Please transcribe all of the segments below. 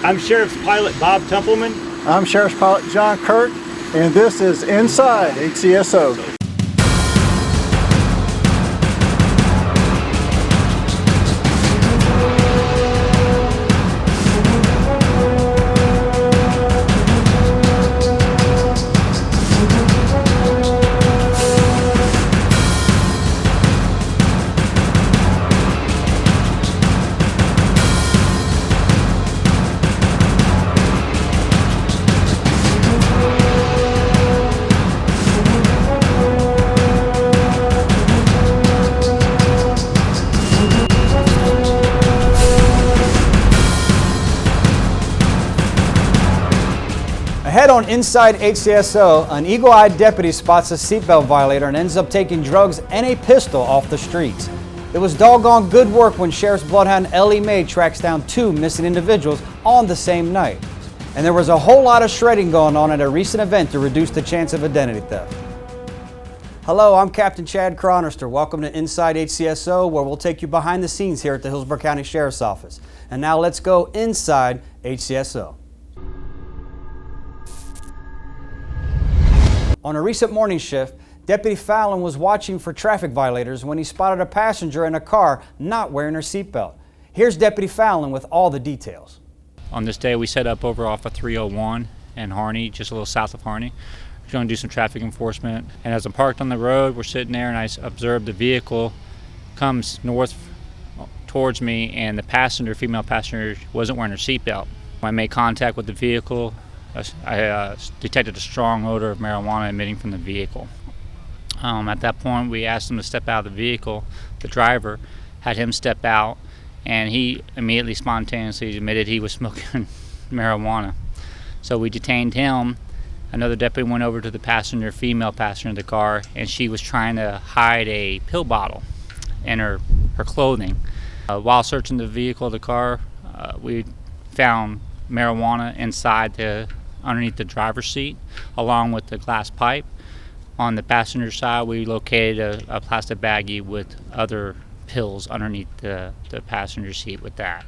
I'm Sheriff's Pilot Bob Templeman. I'm Sheriff's Pilot John Kirk, and this is Inside HCSO. Ahead on Inside HCSO, an eagle-eyed deputy spots a seatbelt violator and ends up taking drugs and a pistol off the streets. It was doggone good work when Sheriff's Bloodhound Ellie Mae tracks down 2 missing individuals on the same night. And there was a whole lot of shredding going on at a recent event to reduce the chance of identity theft. Hello, I'm Captain Chad Cronister. Welcome to Inside HCSO, where we'll take you behind the scenes here at the Hillsborough County Sheriff's Office. And now let's go inside HCSO. On a recent morning shift, Deputy Fallon was watching for traffic violators when he spotted a passenger in a car not wearing her seatbelt. Here's Deputy Fallon with all the details. On this day, we set up over off of 301 and Harney, just a little south of Harney. We're going to do some traffic enforcement. And as I'm parked on the road, we're sitting there and I observed the vehicle comes north towards me, and the passenger, female passenger, wasn't wearing her seatbelt. When I made contact with the vehicle, I detected a strong odor of marijuana emitting from the vehicle. At that point, we asked him to step out of the vehicle. The driver had him step out, and he immediately spontaneously admitted he was smoking marijuana. So we detained him. Another deputy went over to the passenger, female passenger in the car, and she was trying to hide a pill bottle in her clothing. While searching the vehicle, the car, we found marijuana inside underneath the driver's seat, along with the glass pipe. On the passenger side, we located a plastic baggie with other pills underneath the passenger seat with that.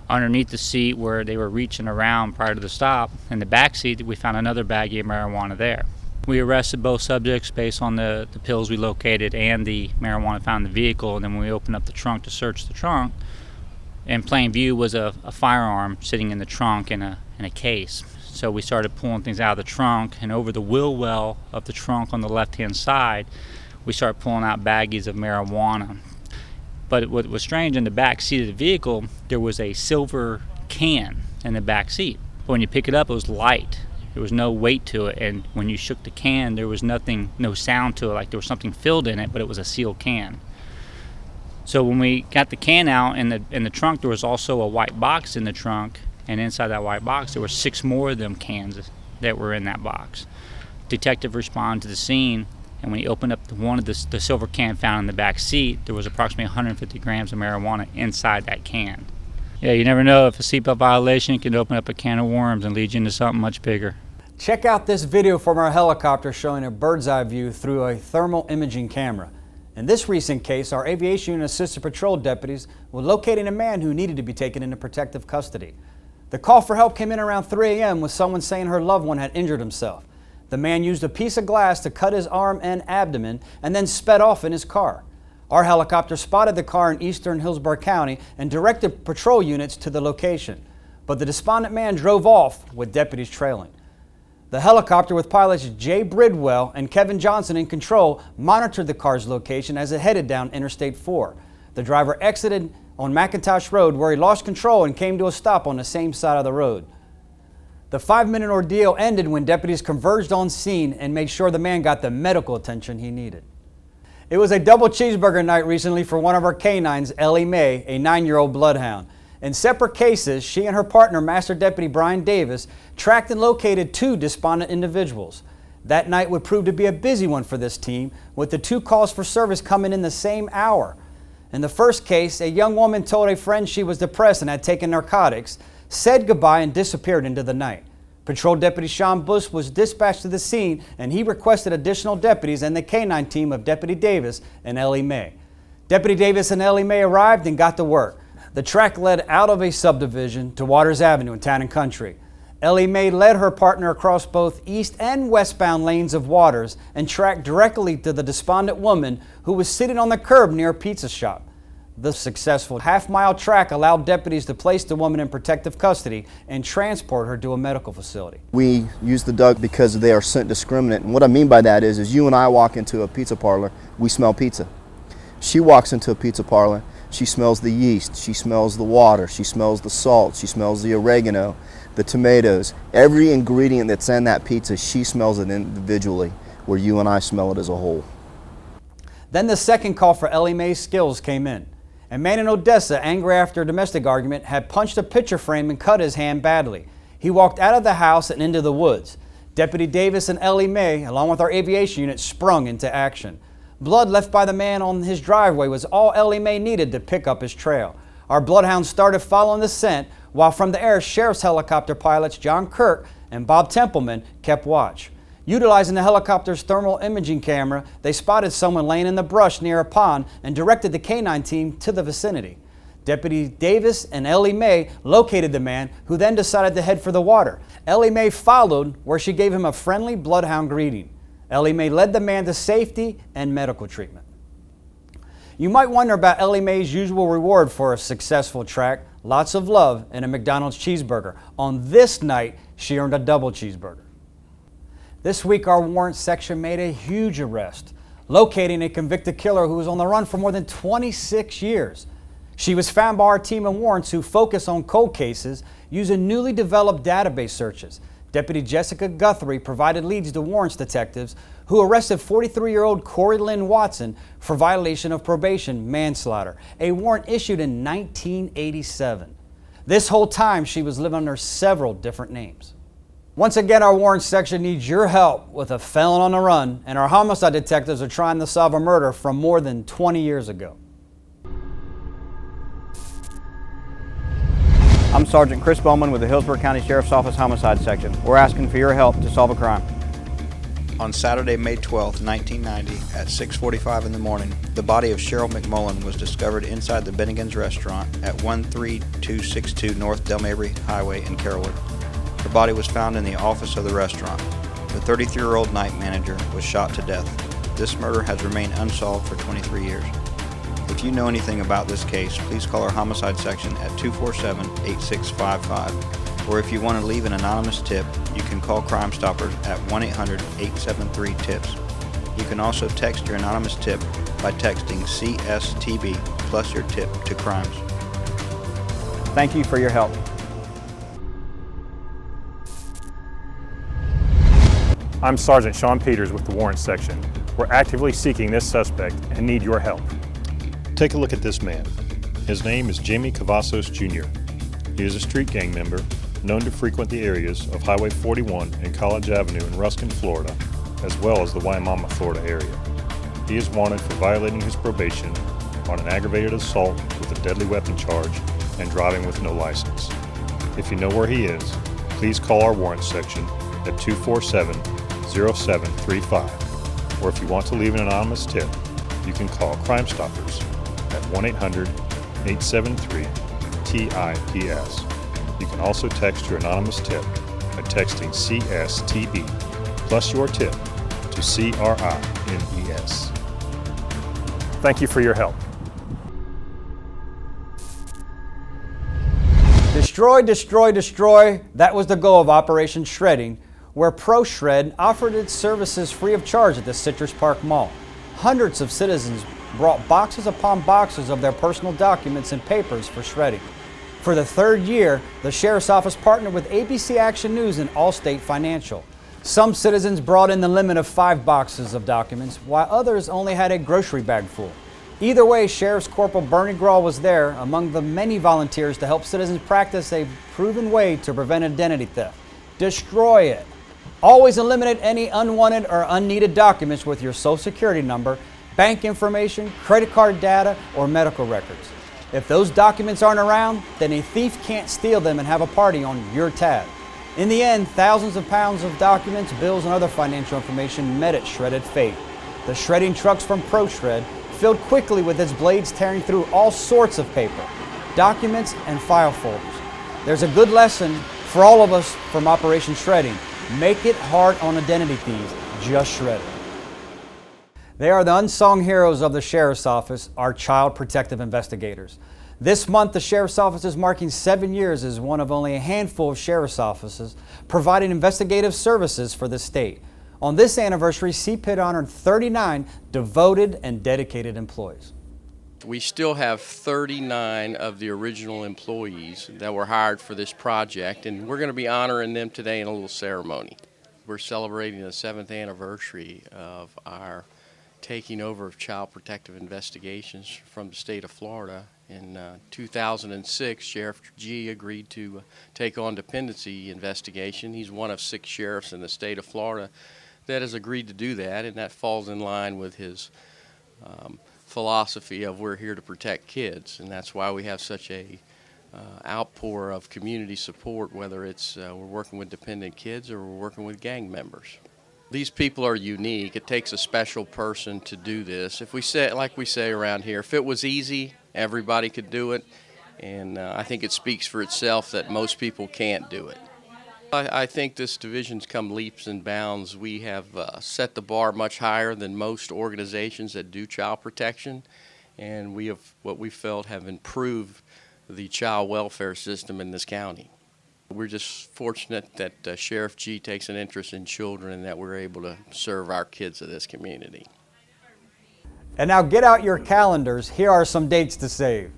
Underneath the seat where they were reaching around prior to the stop, in the back seat, we found another baggie of marijuana there. We arrested both subjects based on the pills we located and the marijuana found in the vehicle, and then when we opened up the trunk to search the trunk, in plain view was a firearm sitting in the trunk in a case. So we started pulling things out of the trunk, and over the wheel well of the trunk on the left-hand side, we started pulling out baggies of marijuana. But what was strange, in the back seat of the vehicle, there was a silver can in the back seat. But when you pick it up, it was light. There was no weight to it, and when you shook the can, there was no sound to it, like there was something filled in it, but it was a sealed can. So when we got the can out in the trunk, there was also a white box in the trunk, and inside that white box there were 6 more of them cans that were in that box. Detective responded to the scene, and when he opened up one of the silver can found in the back seat, there was approximately 150 grams of marijuana inside that can. Yeah, you never know, if a seatbelt violation can open up a can of worms and lead you into something much bigger. Check out this video from our helicopter showing a bird's eye view through a thermal imaging camera. In this recent case, our aviation and assisted patrol deputies were locating a man who needed to be taken into protective custody. The call for help came in around 3 a.m. with someone saying her loved one had injured himself. The man used a piece of glass to cut his arm and abdomen and then sped off in his car. Our helicopter spotted the car in eastern Hillsborough County and directed patrol units to the location. But the despondent man drove off with deputies trailing. The helicopter, with pilots Jay Bridwell and Kevin Johnson in control, monitored the car's location as it headed down Interstate 4. The driver exited on McIntosh Road, where he lost control and came to a stop on the same side of the road. The 5-minute ordeal ended when deputies converged on scene and made sure the man got the medical attention he needed. It was a double cheeseburger night recently for one of our canines, Ellie Mae, a 9-year-old bloodhound. In separate cases, she and her partner, Master Deputy Brian Davis, tracked and located 2 despondent individuals. That night would prove to be a busy one for this team, with the 2 calls for service coming in the same hour. In the first case, a young woman told a friend she was depressed and had taken narcotics, said goodbye, and disappeared into the night. Patrol Deputy Sean Bush was dispatched to the scene, and he requested additional deputies and the canine team of Deputy Davis and Ellie Mae. Deputy Davis and Ellie Mae arrived and got to work. The track led out of a subdivision to Waters Avenue in Town and Country. Ellie Mae led her partner across both east and westbound lanes of Waters and tracked directly to the despondent woman who was sitting on the curb near a pizza shop. The successful half-mile track allowed deputies to place the woman in protective custody and transport her to a medical facility. We use the duck because they are scent discriminant, and what I mean by that is you and I walk into a pizza parlor, we smell pizza. She walks into a pizza parlor, she smells the yeast, she smells the water, she smells the salt, she smells the oregano, the tomatoes. Every ingredient that's in that pizza, she smells it individually, where you and I smell it as a whole. Then the second call for Ellie Mae's skills came in. A man in Odessa, angry after a domestic argument, had punched a picture frame and cut his hand badly. He walked out of the house and into the woods. Deputy Davis and Ellie Mae, along with our aviation unit, sprung into action. Blood left by the man on his driveway was all Ellie Mae needed to pick up his trail. Our bloodhounds started following the scent, while from the air, Sheriff's helicopter pilots John Kirk and Bob Templeman kept watch. Utilizing the helicopter's thermal imaging camera, they spotted someone laying in the brush near a pond and directed the K-9 team to the vicinity. Deputy Davis and Ellie Mae located the man, who then decided to head for the water. Ellie Mae followed, where she gave him a friendly bloodhound greeting. Ellie Mae led the man to safety and medical treatment. You might wonder about Ellie Mae's usual reward for a successful track: lots of love and a McDonald's cheeseburger. On this night, she earned a double cheeseburger. This week, our warrant section made a huge arrest, locating a convicted killer who was on the run for more than 26 years. She was found by our team of warrants who focus on cold cases using newly developed database searches. Deputy Jessica Guthrie provided leads to warrants detectives who arrested 43-year-old Corey Lynn Watson for violation of probation manslaughter, a warrant issued in 1987. This whole time, she was living under several different names. Once again, our warrant section needs your help with a felon on the run, and our homicide detectives are trying to solve a murder from more than 20 years ago. I'm Sergeant Chris Bowman with the Hillsborough County Sheriff's Office Homicide Section. We're asking for your help to solve a crime. On Saturday, May 12, 1990, at 6:45 in the morning, the body of Cheryl McMullen was discovered inside the Bennigan's restaurant at 13262 North Del Mabry Highway in Carrollwood. Her body was found in the office of the restaurant. The 33-year-old night manager was shot to death. This murder has remained unsolved for 23 years. If you know anything about this case, please call our homicide section at 247-8655. Or if you want to leave an anonymous tip, you can call Crime Stoppers at 1-800-873-TIPS. You can also text your anonymous tip by texting CSTB plus your tip to crimes. Thank you for your help. I'm Sergeant Sean Peters with the Warrant Section. We're actively seeking this suspect and need your help. Take a look at this man. His name is Jamie Cavazos Jr. He is a street gang member known to frequent the areas of Highway 41 and College Avenue in Ruskin, Florida, as well as the Wimauma, Florida area. He is wanted for violating his probation on an aggravated assault with a deadly weapon charge and driving with no license. If you know where he is, please call our Warrant Section at 247-0735. Or if you want to leave an anonymous tip, you can call Crime Stoppers at 1-800-873-TIPS. You can also text your anonymous tip by texting CSTB plus your tip to CRIMES. Thank you for your help. Destroy, destroy, destroy. That was the goal of Operation Shredding, where ProShred offered its services free of charge at the Citrus Park Mall. Hundreds of citizens brought boxes upon boxes of their personal documents and papers for shredding. For the third year, the Sheriff's Office partnered with ABC Action News and Allstate Financial. Some citizens brought in the limit of 5 boxes of documents, while others only had a grocery bag full. Either way, Sheriff's Corporal Bernie Grawl was there among the many volunteers to help citizens practice a proven way to prevent identity theft. Destroy it. Always eliminate any unwanted or unneeded documents with your Social Security number, bank information, credit card data, or medical records. If those documents aren't around, then a thief can't steal them and have a party on your tab. In the end, thousands of pounds of documents, bills, and other financial information met its shredded fate. The shredding trucks from ProShred filled quickly with its blades tearing through all sorts of paper. documents, and file folders. There's a good lesson for all of us from Operation Shredding. Make it hard on identity thieves. Just shred it. They are the unsung heroes of the Sheriff's Office, our child protective investigators. This month, the Sheriff's Office is marking 7 years as one of only a handful of Sheriff's Offices providing investigative services for the state. On this anniversary, CPID honored 39 devoted and dedicated employees. We still have 39 of the original employees that were hired for this project, and we're going to be honoring them today in a little ceremony. We're celebrating the 7th anniversary of our taking over of child protective investigations from the state of Florida. In 2006, Sheriff G agreed to take on dependency investigation. He's one of 6 sheriffs in the state of Florida that has agreed to do that, and that falls in line with his philosophy of we're here to protect kids, and that's why we have such a outpour of community support, whether it's we're working with dependent kids or we're working with gang members. These people are unique. It takes a special person to do this. If we say, like we say around here, if it was easy, everybody could do it, and I think it speaks for itself that most people can't do it. I think this division's come leaps and bounds. We have set the bar much higher than most organizations that do child protection, and we have what we felt have improved the child welfare system in this county. We're just fortunate that Sheriff G takes an interest in children and that we're able to serve our kids of this community. And now get out your calendars. Here are some dates to save.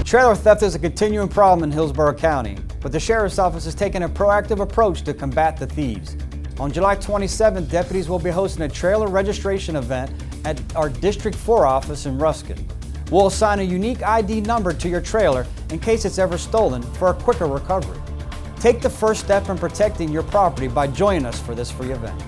Trailer theft is a continuing problem in Hillsborough County, but the Sheriff's Office is taking a proactive approach to combat the thieves. On July 27th, deputies will be hosting a trailer registration event at our District 4 office in Ruskin. We'll assign a unique ID number to your trailer in case it's ever stolen for a quicker recovery. Take the first step in protecting your property by joining us for this free event.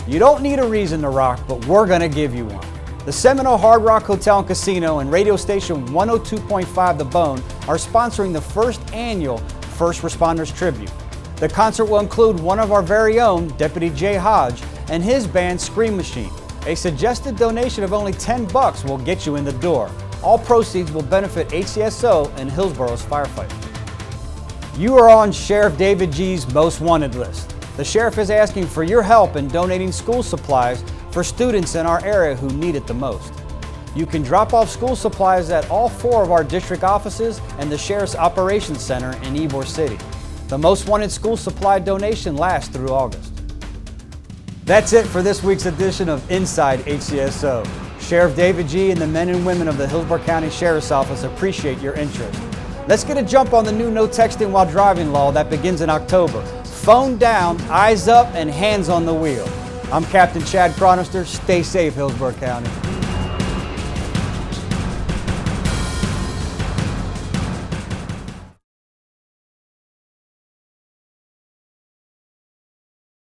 You don't need a reason to rock, but we're going to give you one. The Seminole Hard Rock Hotel and Casino and radio station 102.5 The Bone are sponsoring the first annual First Responders Tribute. The concert will include one of our very own, Deputy Jay Hodge, and his band Scream Machine. A suggested donation of only $10 will get you in the door. All proceeds will benefit HCSO and Hillsborough's firefighters. You are on Sheriff David G's Most Wanted list. The Sheriff is asking for your help in donating school supplies for students in our area who need it the most. You can drop off school supplies at all 4 of our district offices and the Sheriff's Operations Center in Ybor City. The Most Wanted school supply donation lasts through August. That's it for this week's edition of Inside HCSO. Sheriff David G and the men and women of the Hillsborough County Sheriff's Office appreciate your interest. Let's get a jump on the new no texting while driving law that begins in October. Phone down, eyes up, and hands on the wheel. I'm Captain Chad Chronister. Stay safe, Hillsborough County.